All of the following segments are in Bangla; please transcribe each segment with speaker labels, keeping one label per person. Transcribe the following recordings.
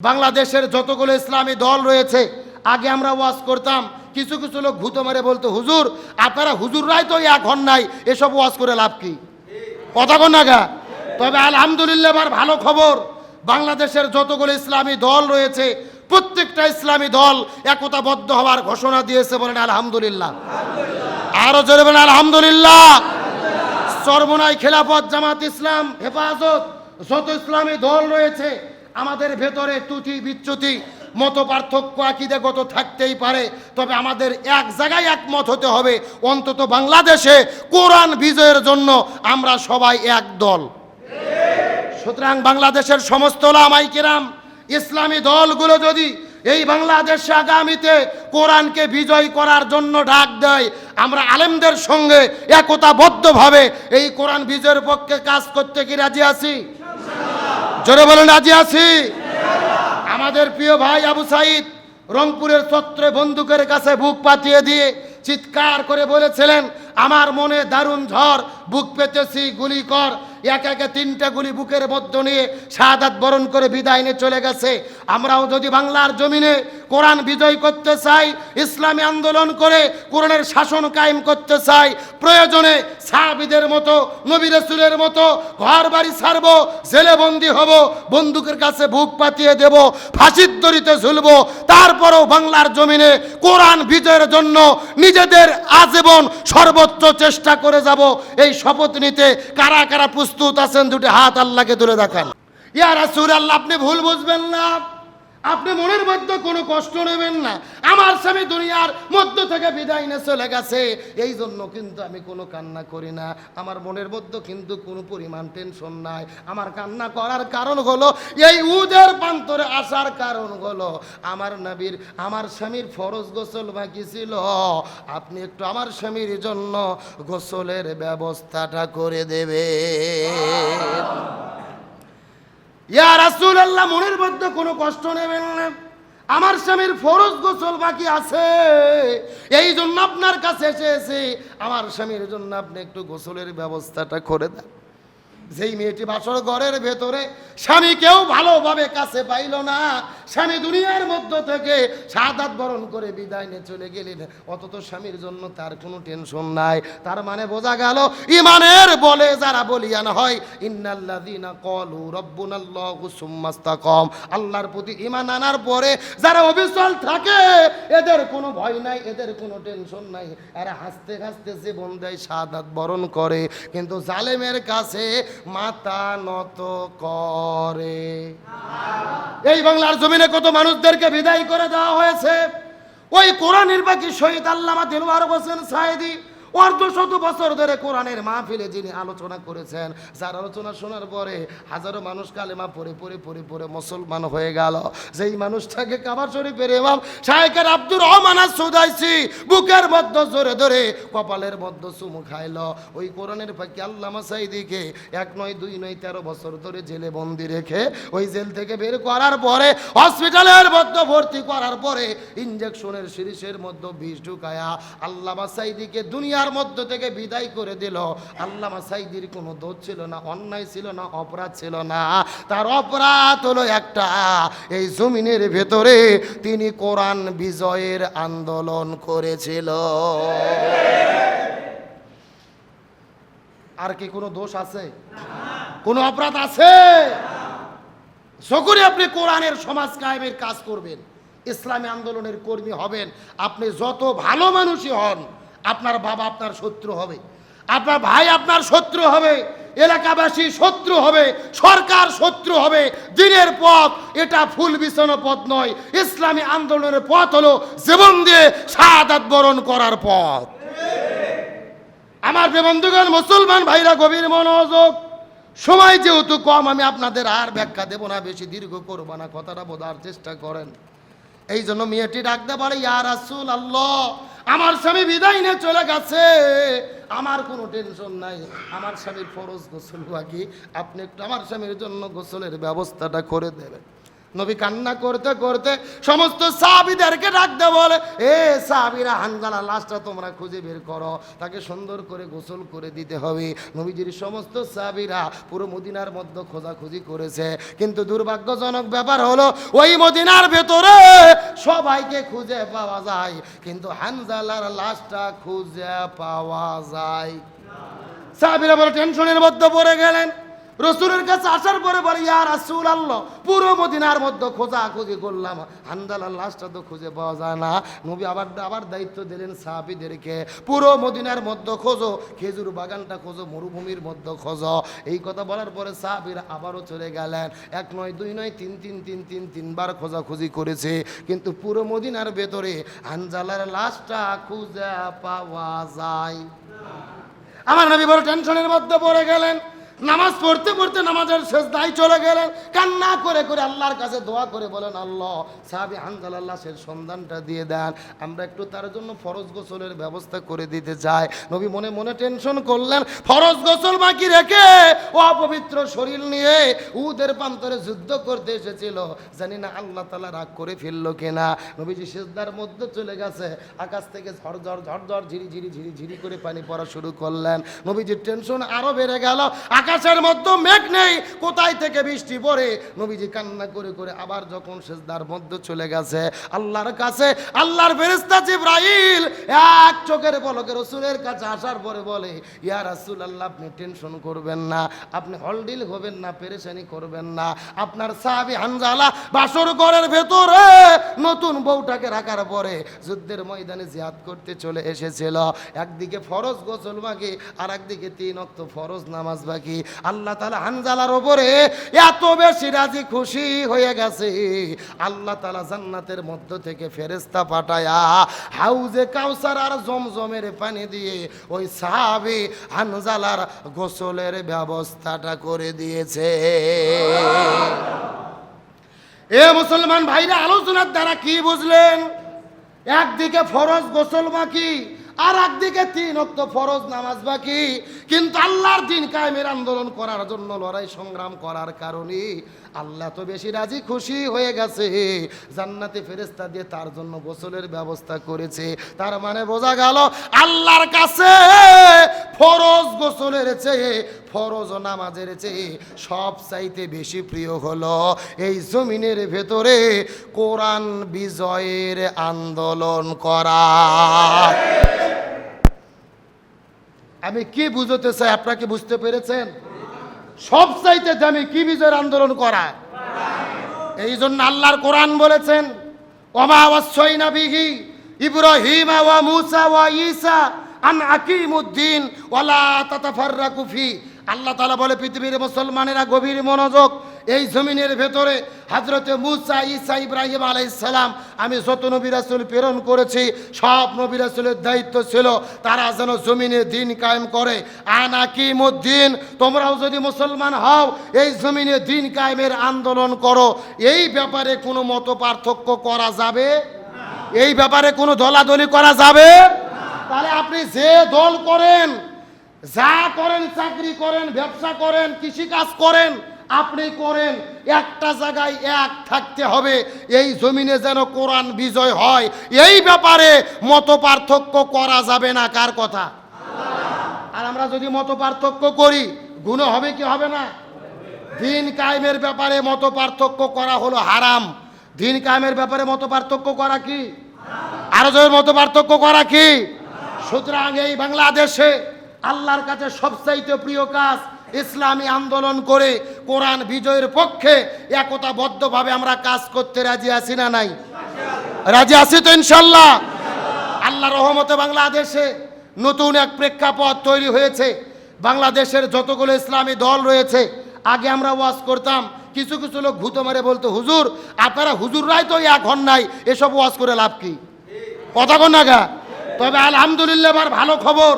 Speaker 1: বাংলাদেশের যতগুলো ইসলামী দল রয়েছে, আগে আমরা ওয়াজ করতাম, কিছু কিছু লোক ভূত মারে বলতো, হুজুর আপনারা হুজুররাই তো এক হন নাই, এসব ওয়াজ করে লাভ কি? কথা কন না গা? তবে আলহামদুলিল্লাহ এবার ভালো খবর, বাংলাদেশের যতগুলো ইসলামী দল রয়েছে প্রত্যেকটা ইসলামী দল একতাবদ্ধ হওয়ার ঘোষণা দিয়েছে। বলেন আলহামদুলিল্লাহ। আরো জোরে বলেন আলহামদুলিল্লাহ। চরমোনাই, খেলাফত, জামাত ইসলাম, হেফাজত, যত ইসলামী দল রয়েছে, আমাদের ভেতরে ত্রুটি বিচ্যুতি মত পার্থক্য আকীদাগত থাকতেই পারে, তবে আমাদের এক জায়গায় একমত হতে হবে, অন্তত বাংলাদেশে কোরআন বিজয়ের জন্য আমরা সবাই এক দল। সুতরাং বাংলাদেশের সমস্ত উলামায়ে কেরাম, ইসলামী দলগুলো যদি এই বাংলাদেশে আগামীতে কোরআনকে বিজয় করার জন্য ডাক দেয়, আমরা আলেমদের সঙ্গে একতাবদ্ধভাবে এই কোরআন বিজয়ের পক্ষে কাজ করতে কি রাজি আছি? জোরে বলেন রাজি আছি। আমাদের প্রিয় ভাই আবু সাইদ রংপুরের চত্বরে বন্দুকের কাছে বুক পাতিয়ে দিয়ে চিৎকার করে বলেছিলেন, আমার মনে দারুণ ঝড়, বুক পেতেছি, গুলি কর। এক একে তিনটা গুলি বুকের মধ্যে নিয়ে শাহাদাত বরণ করে বিদায় নিয়ে চলে গেছে। আমরাও যদি বাংলার জমিনে কোরআন বিজয় করতে চাই, ইসলামী আন্দোলন করে কোরআনের শাসন কায়েম করতে চাই, প্রয়োজনে সাহাবীদের মতো, নবী রাসূলের মতো ঘর বাড়ি ছাড়বো, জেলে বন্দী হব, বন্দুকের কাছে বুক পাতিয়ে দেব, ফাঁসির দড়িতে ঝুলবো, তারপরেও বাংলার জমিনে কোরআন বিজয়ের জন্য নিজেদের আজীবন সর্বোচ্চ চেষ্টা করে যাব। এই শপথ নিতে কারা কারা প্রস্তুত আছেন? দুটি হাত আল্লাহকে তুলে দেখান। ইয়া রাসূলুল্লাহ, আপনি ভুল বুঝবেন না, আপনি মনের মধ্যে কোনো কষ্ট নেবেন না। আমার স্বামী দুনিয়ার মধ্য থেকে বিদায় নিয়ে চলে গেছে, এই জন্য কিন্তু আমি কোনো কান্না করি না। আমার মনের মধ্যে কিন্তু কোনো পরিমাণ টেনশন নাই। আমার কান্না করার কারণ হলো, এই উদের প্রান্তরে আসার কারণ হলো, আমার নবীর, আমার স্বামীর ফরজ গোসল বাকি ছিল, আপনি একটু আমার স্বামীর জন্য গোসলের ব্যবস্থাটা করে দেবেন। ইয়া রাসূলুল্লাহ, মনের মধ্যে কোনো কষ্ট নেবেন না, আমার স্বামীর ফরজ গোসল বাকি আছে, এই জন্য আপনার কাছে এসেছি, আমার স্বামীর জন্য আপনি একটু গোসলের ব্যবস্থাটা করে দেন। যেই মেয়েটি বাসর ঘরের ভেতরে স্বামীকেও ভালোভাবে কাছে পাইল না, স্বামী দুনিয়ার মধ্য থেকে শাহাদাত বরণ করে বিদায় নিয়ে চলে গেলেন, অথচ স্বামীর জন্য তার কোনো টেনশন নাই। তার মানে বোঝা গেল, ইমানের বলে যারা বলিয়ান হয়, ইন্নাল্লাযীনা ক্বালু রাব্বুনাল্লাহু সুম্মা ইসতাকাম, আল্লাহর প্রতি ঈমান আনার পরে যারা অবিচল থাকে, এদের কোনো ভয় নাই, এদের কোনো টেনশন নাই, এরা হাসতে হাসতে জীবন দেয়, শাহাদাত বরণ করে, কিন্তু জালেমের কাছে মাথা নত করে। এই বাংলার জমিনে কত মানুষদেরকে বিদায় করে দেওয়া হয়েছে। ওই কোরআনের বাকি শহীদ আল্লামা দিলওয়ার হোসেন সাঈদী অর্ধশত বছর ধরে কোরআনের মাহফিলে যিনি আলোচনা করেছেন, যার আলোচনা শোনার পরে হাজারো মানুষ কালেমা পড়ে পড়ে পড়ে পড়ে মুসলমান হয়ে গেল। যেই মানুষটাকে কাবা শরীফের ইমাম শায়েখের আব্দুর রহমান সুদাইসি বুকের মধ্যে জোরে ধরে কপালের মধ্যে চুমু খাইল, ওই কোরআনের ফাঁকি আল্লামা সাঈদীকে 1 নয় 2 নয় 13 বছর ধরে জেলে বন্দি রেখে, ওই জেল থেকে বের করার পরে হসপিটালের মধ্যে ভর্তি করার পরে ইনজেকশনের সিরিজের মধ্যে বিষ ঢুকায়া আল্লামা সাঈদীকে দুনিয়ার মধ্য থেকে বিদায় করে দিল। আল্লামা সাঈদীর কোনো দোষ ছিল না, অন্যায় ছিল না, অপরাধ ছিল না। তার অপরাধ হলো একটা, এই জমিনের ভেতরে তিনি কোরআন বিজয়ের আন্দোলন করেছিল। আর কি কোনো দোষ আছে? কোনো অপরাধ আছে? যখনই আপনি কোরআনের সমাজ কায়েমের কাজ করবেন, ইসলামী আন্দোলনের কর্মী হবেন, আপনি যত ভালো মানুষই হন, আপনার বাবা আপনার শত্রু হবে, আপনার ভাই আপনার শত্রু হবে, এলাকাবাসী শত্রু হবে, সরকার শত্রু হবে। দিনের পথ এটা ফুল বিছানো পথ নয়, ইসলামী আন্দোলনের পথ হলো জীবন দিয়ে শাহাদাত বরণ করার পথ। আমার বন্ধুগণ, মুসলমান ভাইরা, গভীর মনোযোগ, সময় যেহেতু কম, আমি আপনাদের আর ব্যাখ্যা দেব না, বেশি দীর্ঘ করবো না, কথাটা বোঝার চেষ্টা করেন। এই জন্য মেয়েটি ডাকতে পারে, ইয়া রাসূলুল্লাহ, আমার স্বামী বিদায় নিয়ে চলে গেছে, আমার কোনো টেনশন নাই, আমার স্বামীর ফরজ গোসল বাকি, আপনি একটু আমার স্বামীর জন্য গোসলের ব্যবস্থাটা করে দেবেন। নবী কান্না করতে করতে সমস্ত সাহাবীদেরকে ডাকতে বলে, এ সাহাবীরা, হানজালা লাশটা তোমরা খুঁজে বের করো, তাকে সুন্দর করে গোসল করে দিতে হবে। নবীজির সমস্ত সাহাবীরা পুরো মদিনার মধ্যে খোঁজাখুঁজি করেছে, কিন্তু দুর্ভাগ্যজনক ব্যাপার হলো ওই মদিনার ভেতরে সবাইকে খুঁজে পাওয়া যায়, কিন্তু হানজালার লাশটা খুঁজে পাওয়া যায়। সাহাবীরা বলে টেনশনের মধ্যে পড়ে গেলেন। রসুলের কাছে আসার পরে বলে, ইয়া রাসূলুল্লাহ, পুরো মদিনার মধ্যে খোঁজাখুঁজি করলাম, হানজালার লাশটা তো খুঁজে পাওয়া যায় না। নবী আবার দায়িত্ব দিলেন সাহাবীদেরকে, পুরো মদিনার মধ্যে খোঁজো, খেজুর বাগানটা খোঁজো, মরুভূমির মধ্যে খোঁজো। এই কথা বলার পরে সাহাবীরা আবারও চলে গেলেন। এক নয়, দুই নয়, তিনবার খোঁজাখুঁজি করেছে, কিন্তু পুরো মদিনার ভেতরে হানজালার লাশটা খুঁজে পাওয়া যায়। আমার নবী বড় টেনশনের মধ্যে পড়ে গেলেন। নামাজ পড়তে পড়তে নামাজের সিজদায় চলে গেলেন, কান্না করে করে আল্লাহর কাছে দোয়া করে বলেন, আল্লাহ, সাহাবী হানজালার লাশের সন্ধানটা দিয়ে দেন, আমরা একটু তার জন্য ফরজ গোসলের ব্যবস্থা করে দিতে চাই। নবী মনে মনে টেনশন করলেন, ফরজ গোসল বাকি রেখে ও অপবিত্র শরীর নিয়ে উহুদের প্রান্তরে যুদ্ধ করতে এসেছিল, জানি না আল্লাহ তাআলা রাগ করে ফেললো কিনা। নবীজি সিজদার মধ্যে চলে গেছে, আকাশ থেকে ঝরঝর ঝরঝর ঝিরি করে পানি পড়া শুরু করলেন। নবীজির টেনশন আরো বেড়ে গেল, আকাশের মধ্যে মেঘ নেই, কোথায় থেকে বৃষ্টি পড়ে। নবীজি কান্না করে করে আবার যখন সিজদার মধ্যে চলে গেছে আল্লাহর কাছে, আল্লাহর ফেরেশতা জিবরাইল এক চোখের পলকে রাসূলের কাছে আসার পরে বলে, ইয়া রাসূলুল্লাহ, আপনি টেনশন করবেন না, আপনি হলডিল হবেন না, পেরেশানি করবেন না। আপনার সাহাবী হানজালা বাসর ঘরের ভেতরে নতুন বউটাকে রাখার পরে যুদ্ধের ময়দানে জিহাদ করতে চলে এসেছিল। একদিকে ফরজ গোসল বাকি, আর একদিকে 3 ওয়াক্ত ফরজ নামাজ বাকি। আল্লাহ তাআলা হানজালার উপরে এত বেশি রাজি খুশি হয়ে গেছে, আল্লাহ তাআলা জান্নাতের মধ্য থেকে ফেরেশতা পাঠায়া হাউজে কাউসার আর জমজমের পানি দিয়ে ওই সাহাবী হানজালার গোসলের ব্যবস্থাটা করে দিয়েছে। এ মুসলমান ভাইরা, আলোচনার দ্বারা কি বুঝলেন? একদিকে ফরজ গোসল বাকি, আর একদিকে 3 ওয়াক্ত ফরজ নামাজ বাকি, কিন্তু আল্লাহর দ্বীন কায়েমের আন্দোলন করার জন্য লড়াই সংগ্রাম করার কারণে আল্লাহ তো বেশি রাজি খুশি হয়ে গেছে, জান্নাতে ফেরেশতা দিয়ে তার জন্য গোসলের ব্যবস্থা করেছে। তার মানে বোঝা গেল আল্লাহর কাছে ফরজ গোসলের চেয়ে, ফরজ নামাজের চেয়ে সব চাইতে বেশি প্রিয় হলো এই জমিনের ভেতরে কোরআন বিজয়ের আন্দোলন করা। আমি কি বুঝতে চাই, আপনারা কি বুঝতে পেরেছেন? সব চাইতে দামি কি বিজয়ের আন্দোলন করা? এই জন্য আল্লাহর কোরআন বলেছেন, ওমা ওয়াসাইনা বিহি ইব্রাহিম ওয়া মূসা ওয়া ঈসা আন আকিমুদ্দিন ওয়ালা তাতাফাররাকু ফি। আল্লাহ তাআলা বলে, পৃথিবীর মুসলমানেরা গভীর মনোযোগ, এই জমিনের ভেতরে হযরতে মূসা, ঈসা, ইব্রাহিম আলাইহিস সালাম, আমি যত নবী রাসূল প্রেরণ করেছি সব নবী রাসূলের দায়িত্ব ছিল তারা যেন জমিনে দ্বীন কায়েম করে। আনাকিমুদ্দিন, তোমরাও যদি মুসলমান হও এই জমিনে দ্বীন কায়েমের আন্দোলন করো। এই ব্যাপারে কোনো মত পার্থক্য করা যাবে? এই ব্যাপারে কোনো দলাদলি করা যাবে? তাহলে আপনি যে দল করেন, যা করেন, চাকরি করেন, ব্যবসা করেন, কৃষিকাজ করেন, আপনি করেন, একটা জায়গায় এক থাকতে হবে, এই জমিনে যেন কোরআন বিজয় হয়। এই ব্যাপারে মত পার্থক্য করা যাবে না। কার কথা? আর আমরা যদি মত পার্থক্য করি গুনাহ হবে কি হবে না? দ্বীন কায়েমের ব্যাপারে মত পার্থক্য করা হলো হারাম। দ্বীন কায়েমের ব্যাপারে মত পার্থক্য করা কি? আরো জোরে মত পার্থক্য করা কি? সুতরাং এই বাংলাদেশে আল্লাহর কাছে সবচাইতে প্রিয় কাজ ইসলামী আন্দোলন করে কোরআন বিজয়ের পক্ষে একতাবদ্ধভাবে আমরা কাজ করতে রাজি আছি না নাই? রাজি আছি তো ইনশাল্লাহ। আল্লাহর রহমতে বাংলাদেশে নতুন এক প্রেক্ষাপট তৈরি হয়েছে। বাংলাদেশের যতগুলো ইসলামী দল রয়েছে, আগে আমরা ওয়াজ করতাম, কিছু কিছু লোক ভূত মারে বলতো, হুজুর, আপনারা হুজুররাই তো এক হন নাই, এসব ওয়াজ করে লাভ কি? কথা কন না গা? তবে আলহামদুলিল্লাহ, এবার ভালো খবর,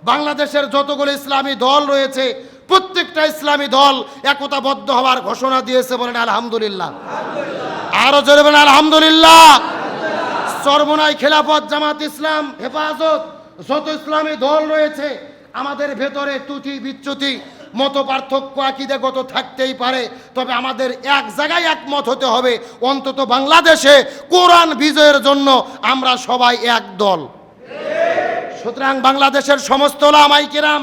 Speaker 1: বাংলাদেশের যতগুলো ইসলামী দল রয়েছে প্রত্যেকটা ইসলামী দল একতাবদ্ধ হওয়ার ঘোষণা দিয়েছে। বলেন আলহামদুলিল্লাহ। আরো জোরে বলেন আলহামদুলিল্লাহ। চরমোনাই, খেলাফত, জামাত ইসলাম, হেফাজত, যত ইসলামী দল রয়েছে, আমাদের ভেতরে ত্রুটি বিচ্যুতি মত পার্থক্য আকীদাগত থাকতেই পারে, তবে আমাদের এক জায়গায় একমত হতে হবে, অন্তত বাংলাদেশে কোরআন বিজয়ের জন্য আমরা সবাই এক দল। সুতরাং বাংলাদেশের সমস্ত উলামায়ে কিরাম,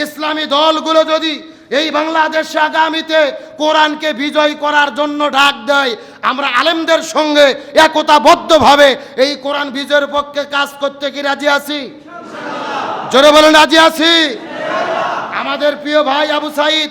Speaker 1: ইসলামী দলগুলো যদি এই বাংলাদেশে আগামীতে কোরআনকে বিজয় করার জন্য ডাক দেয়, আমরা আলেমদের সঙ্গে একতাবদ্ধভাবে এই কোরআন বিজয়ের পক্ষে কাজ করতে কি রাজি আছি? জোরে বলুন রাজি আছি। আমাদের প্রিয় ভাই আবু সাইদ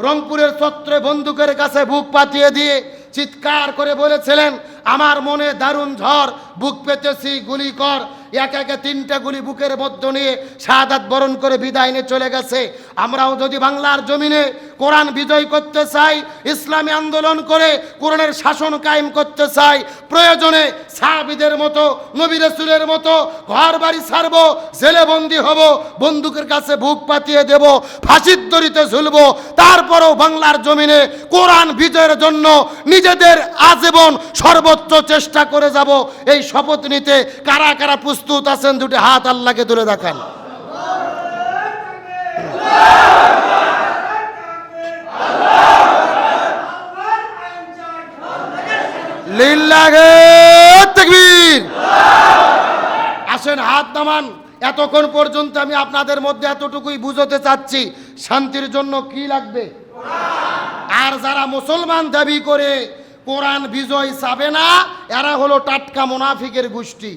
Speaker 1: রংপুরের চত্বরে বন্দুকের কাছে বুক পাতিয়ে দিয়ে চিৎকার করে বলেছিলেন, আমার মনে দারুণ ঝড়, বুক পেতেছি গুলি কর। এক একে 3টে গুলি বুকের মধ্যে নিয়ে শাহাদাত বরণ করে বিদায় নিয়ে চলে গেছে। আমরাও যদি বাংলার জমিনে কোরআন বিজয় করতে চাই, ইসলামী আন্দোলন করে কোরআনের শাসন কায়েম করতে চাই, প্রয়োজনে সাহাবীদের মতো, নবী রাসূলের মতো ঘর বাড়ি ছাড়ব, জেলে বন্দী হব, বন্দুকের কাছে বুক পাতিয়ে দেব, ফাঁসির দড়িতে ঝুলব, তারপরেও বাংলার জমিনে কোরআন বিজয়ের জন্য নিজেদের আজীবন সর্বোচ্চ চেষ্টা করে যাব। এই শপথ নিতে কারা কারা প্রস্তুত আছেন? দুটি হাত আল্লাহকে তুলে দেখান। লিল্লাহে তাকবীর। আসেন হাত নামান। এতক্ষণ পর্যন্ত আমি আপনাদের মধ্যে এতটুকুই বুঝাতে চাচ্ছি, শান্তির জন্য কি লাগবে? আর যারা মুসলমান দাবি করে কোরআন বিজয় চাবে না, এরা হলো টাটকা মুনাফিকের গোষ্ঠী।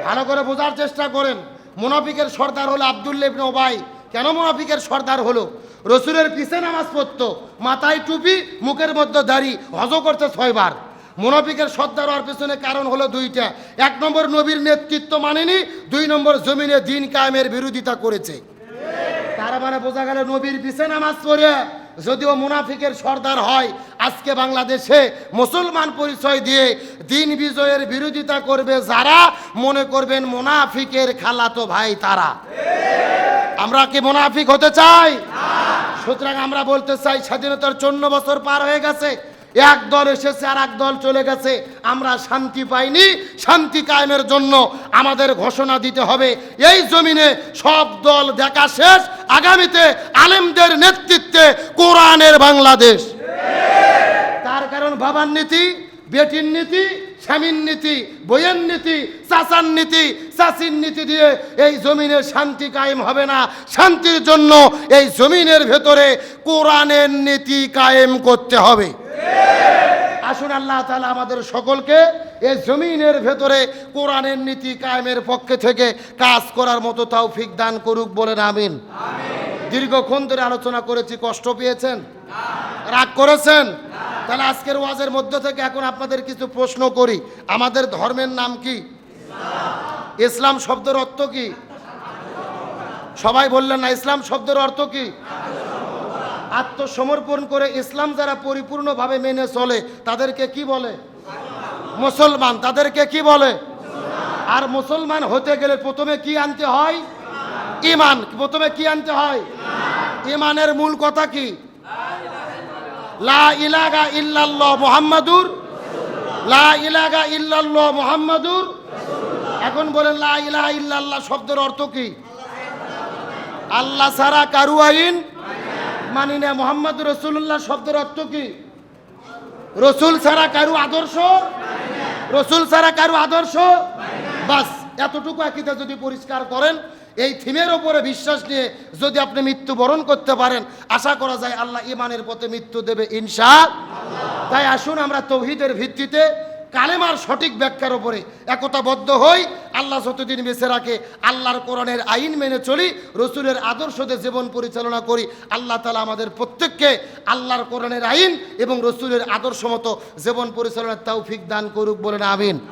Speaker 1: ভালো করে বোঝার চেষ্টা করেন। মুনাফিকের সর্দার হলো আব্দুল্লাহ ইবনে উবাই। কেন মুনাফিকের সর্দার হলো? রসুলের পিছে নামাজ পড়তো, মাথায় টুপি, মুখের মধ্যে দাড়ি, হজ করতে 6 বার। মুনাফিকের সর্দার হওয়ার পেছনে কারণ হলো 2টা। 1 নম্বর নবীর নেতৃত্ব মানেনি, 2 নম্বর জমিনে দ্বীন কায়েমের বিরোধিতা করেছে। তার মানে বোঝা গেল নবীর পিছে নামাজ পড়ে যদিও মুনাফিকের সর্দার হয়, আজকে বাংলাদেশে মুসলমান পরিচয় দিয়ে দ্বীন বিজয়ের বিরোধিতা করবে যারা, মনে করবেন মুনাফিকের খালাতো ভাই তারা। আমরা কি মুনাফিক হতে চাই? সুতরাং আমরা বলতে চাই, স্বাধীনতার 54 বছর পার হয়ে গেছে, এক দল এসেছে আর এক দল চলে গেছে, আমরা শান্তি পাইনি। শান্তি কায়েমের জন্য আমাদের ঘোষণা দিতে হবে, এই জমিনে সব দল দেখা শেষ, আগামীতে আলেমদের নেতৃত্বে কোরআনের বাংলাদেশ। তার কারণ বাবার নীতি, বেটির নীতি, স্বামীর নীতি, বইয়ের নীতি, চাচার নীতি, চাচির নীতি দিয়ে এই জমিনে শান্তি কায়েম হবে না। শান্তির জন্য এই জমিনের ভেতরে কোরআনের নীতি কায়েম করতে হবে। আসুন আল্লাহ তাআলা আমাদের সকলকে এই জমিনের ভেতরে কোরআনের নীতি কায়েমের পক্ষে থেকে কাজ করার মতো তৌফিক দান করুক, বলেন আমিন। দীর্ঘক্ষণ ধরে আলোচনা করেছি, কষ্ট পেয়েছেন? রাগ করেছেন? তাহলে আজকের ওয়াজের মধ্য থেকে এখন আপনাদের কিছু প্রশ্ন করি। আমাদের ধর্মের নাম কি? ইসলাম শব্দের অর্থ কি? সবাই বললেন না। ইসলাম শব্দের অর্থ কি? আত্মসমর্পণ করে ইসলাম যারা পরিপূর্ণভাবে মেনে চলে তাদেরকে কি বলে? মুসলমান। তাদেরকে কি বলে? আর মুসলমান হতে গেলে প্রথমে কি আনতে হয়? ঈমান। প্রথমে কি আনতে হয়? ঈমানের মূল কথা কি? লা ইলাহা ইল্লাল্লাহ মুহাম্মাদুর, লা ইলাহা ইল্লাল্লাহ মুহাম্মাদুর। এখন বলেন, লা ইলাহা ইল্লাল্লাহ শব্দের অর্থ কি? আল্লাহ ছাড়া কারু আইন মানি না। মুহাম্মদ রাসূলুল্লাহ শব্দের অর্থ কি? রসুল ছাড়া কারু আদর্শ, রসুল ছাড়া কারু আদর্শ। বাস এতটুকু আকীদা যদি পরিষ্কার করেন, এই থিমের ওপরে বিশ্বাস নিয়ে যদি আপনি মৃত্যুবরণ করতে পারেন, আশা করা যায় আল্লাহ ঈমানের পথে মৃত্যু দেবে ইনশাআল্লাহ। তাই আসুন আমরা তৌহিদের ভিত্তিতে কালেমার সঠিক ব্যাখ্যার উপরে একতাবদ্ধ হই। আল্লাহ যতদিন বেঁচে রাখে আল্লাহর কোরআনের আইন মেনে চলি, রসুলের আদর্শতে জীবন পরিচালনা করি। আল্লাহ তাআলা আমাদের প্রত্যেককে আল্লাহর কোরআনের আইন এবং রসুলের আদর্শ মতো জীবন পরিচালনার তৌফিক দান করুক, বলেন আমিন।